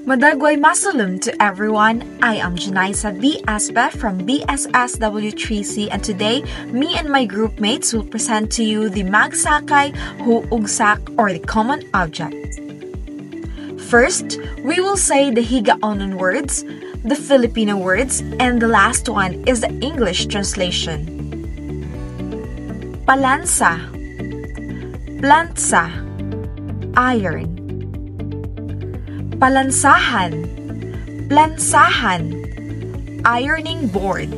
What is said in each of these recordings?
Madagway masalam to everyone. I am Janaisa B. Aspe from BSSW3C, and today, me and my group mates will present to you the magsakay, huugsak, or the common object. First, we will say the Higaonon words, the Filipino words, and the last one is the English translation. Palansa, plansa, iron. Palansahan, plansahan, ironing board.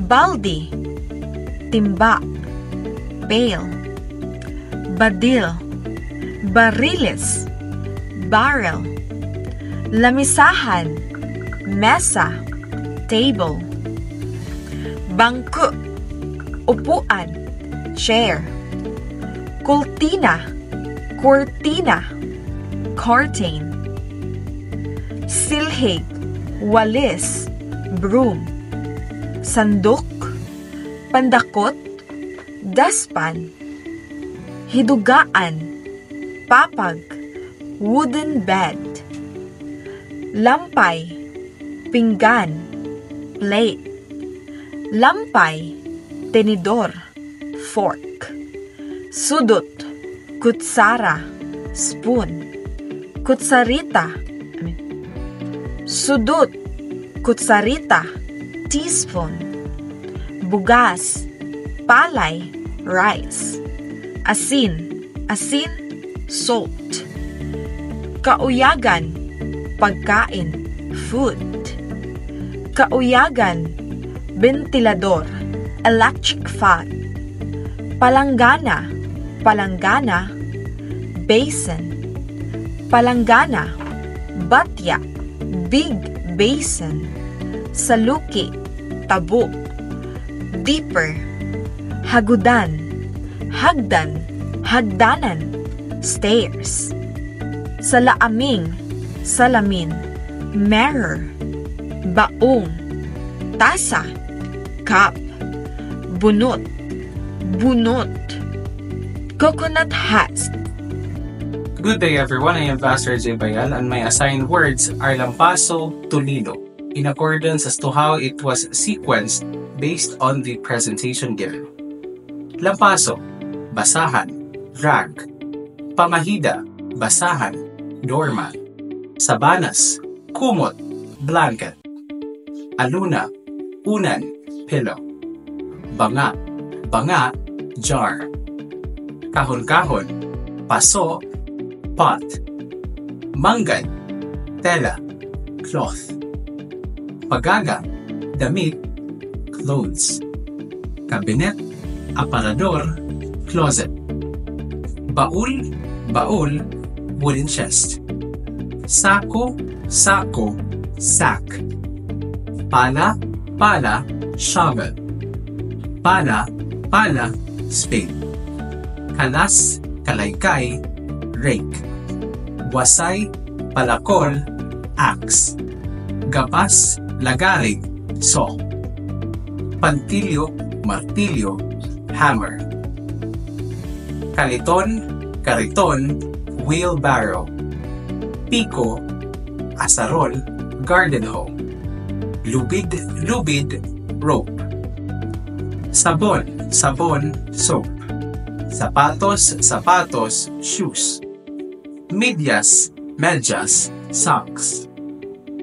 Baldi, timba, pail. Badil, bariles, barrel. Lamisahan, mesa, table. Bangko, upuan, chair. Kultina, cortina, curtain. Silhig, walis, broom. Sandok, pandakot, daspan. Hidugaan, papag, wooden bed. Lampay, pinggan, plate. Lampay, tenidor, fork. Sudot, kutsara, spoon. Kutsarita, sudot, kutsarita, teaspoon. Bugas, palay, rice. Asin, salt. Kauyagan, pagkain, food. Kauyagan, ventilador, electric fan. Palanggana, basin. Palanggana, batya, big basin. Saluki, tabo. Deeper, hagudan, hagdan, hagdanan, stairs. Salaaming, salamin, mirror. Baong, tasa, cup. Bunot, bunot. Coconut husk. Good day everyone, I am Pastor J. Bayal and my assigned words are lampaso to lilo, in accordance as to how it was sequenced based on the presentation given. Lampaso, basahan, rag. Pamahida, basahan, doormat. Sabanas, kumot, blanket. Aluna, unan, pillow. Banga, jar. Kahon-kahon, paso, pot. Manggad, tela, cloth. Pagaga, damit, clothes. Kabinet, aparador, closet. Baul, wooden chest. Sako, sack. Pala, shovel. Pala, spade. Kalas, kalaykay, rake. Wasay, palakol, axe. Gapas, lagarig, saw. Pantilyo, martilyo, hammer. Kariton, wheelbarrow. Piko, asarol, garden hoe. Lubid, rope. Sabon, soap. Sapatos, shoes. Medyas, socks.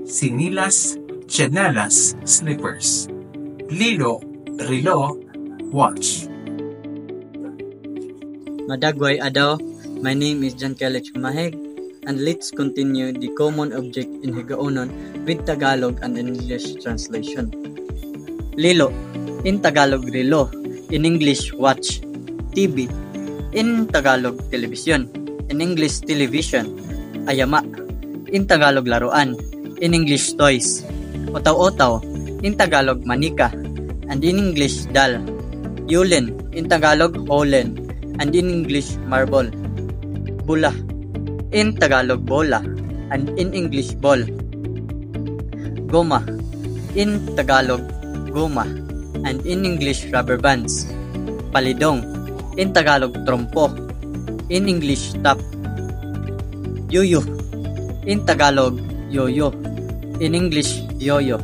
Sinilas, chanelas, slippers. Lilo, relo, watch. Madagway Adaw, my name is John Kelly Chumaheg, and let's continue the common object in Higaonon with Tagalog and English translation. Lilo, in Tagalog relo, in English watch. TV, in Tagalog television, in English television. Ayama, in Tagalog laruan, in English toys. Otaw-otaw, in Tagalog manika, and in English dal. Yulin, in Tagalog holen, and in English marble. Bula, in Tagalog bola, and in English ball. Goma, in Tagalog goma, and in English rubber bands. Palidong, in Tagalog trompo, in English top. Yuyu, in Tagalog yoyo. In English, yoyo.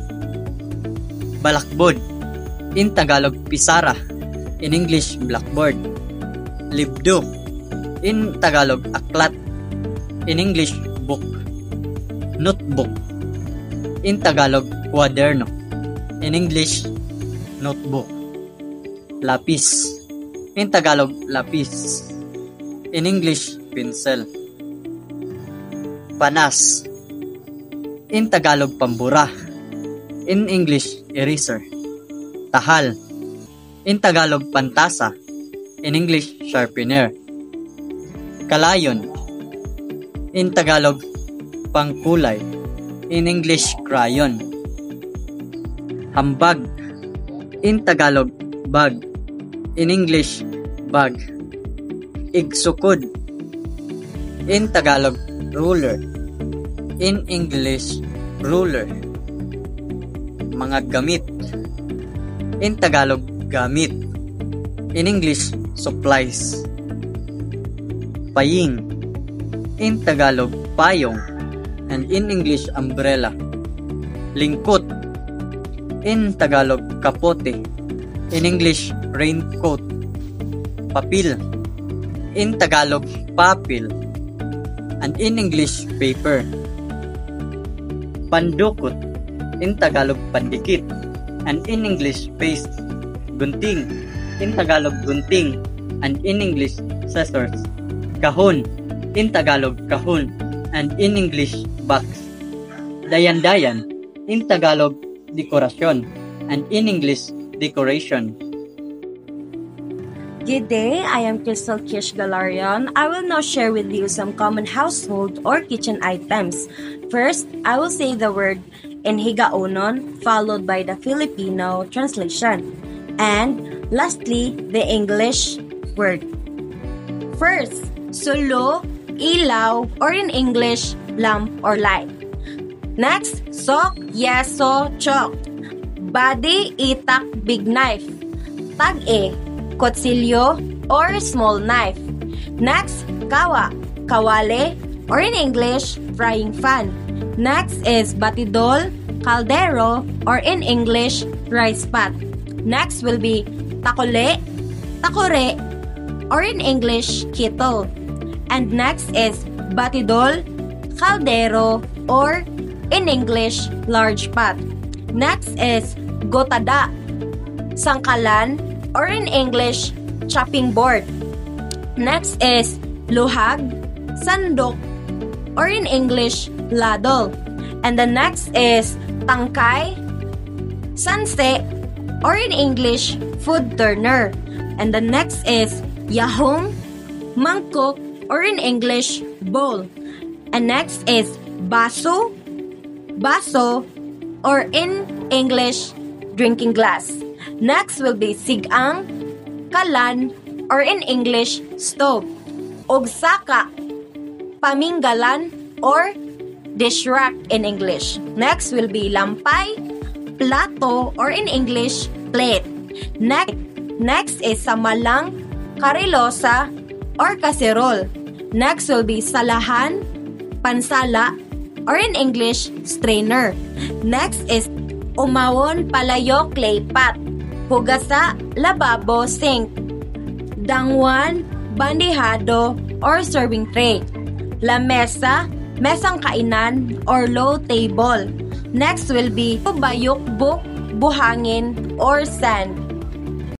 Balakbod. In Tagalog, pisara. In English, blackboard. Libdo. In Tagalog, aklat. In English, book. Notebook. In Tagalog, kwaderno. In English, notebook. Lapis. In Tagalog, lapis. In English, pencil. Panas. In Tagalog, pambura. In English, eraser. Tahal. In Tagalog, pantasa. In English, sharpener. Kalayon. In Tagalog, pangkulay. In English, crayon. Hambag. In Tagalog, bag. In English, bag. Igsukod. In Tagalog, ruler. In English, ruler. Mga gamit. In Tagalog, gamit. In English, supplies. Paying. In Tagalog, payong. And in English, umbrella. Lingkot. In Tagalog, kapote. In English, raincoat. Papil. In Tagalog, papel. And in English, paper. Pandukot. In Tagalog, pandikit. And in English, paste. Gunting. In Tagalog, gunting. And in English, scissors. Kahon. In Tagalog, kahon. And in English, box. Dayan-dayan. In Tagalog, dekorasyon. And in English, decoration. Good day, I am Crystal Kish Galarian. I will now share with you some common household or kitchen items. First, I will say the word in Higaonon, followed by the Filipino translation. And lastly, the English word. First, sulo, ilaw, or in English, lamp or light. Next, sok, yeso, chok. Body, itak, big knife. Tag-e, kutsilyo, or small knife. Next, kawa, kawale, or in English, frying pan. Next is batidol, caldero, or in English, rice pot. Next will be takole, takore, or in English, kettle. And next is batidol, caldero, or in English, large pot. Next is gotada, sangkalan, or in English, chopping board. Next is luhag, sandok, or in English, ladle. And the next is tangkay, sanse, or in English, food turner. And the next is yahong, mangkok, or in English, bowl. And next is baso, baso, or in English, drinking glass. Next will be sigang, kalan, or in English, stove. Ogsaka, paminggalan, or dish rack in English. Next will be lampay, plato, or in English, plate. Next is samalang, karilosa, or casserole. Next will be salahan, pansala, or in English, strainer. Next is umawon palayo clay pot. Hugasa, lababo, sink. Dangwan, bandihado, or serving tray. Lamesa, mesang kainan, or low table. Next will be bayok, book, buhangin, or sand.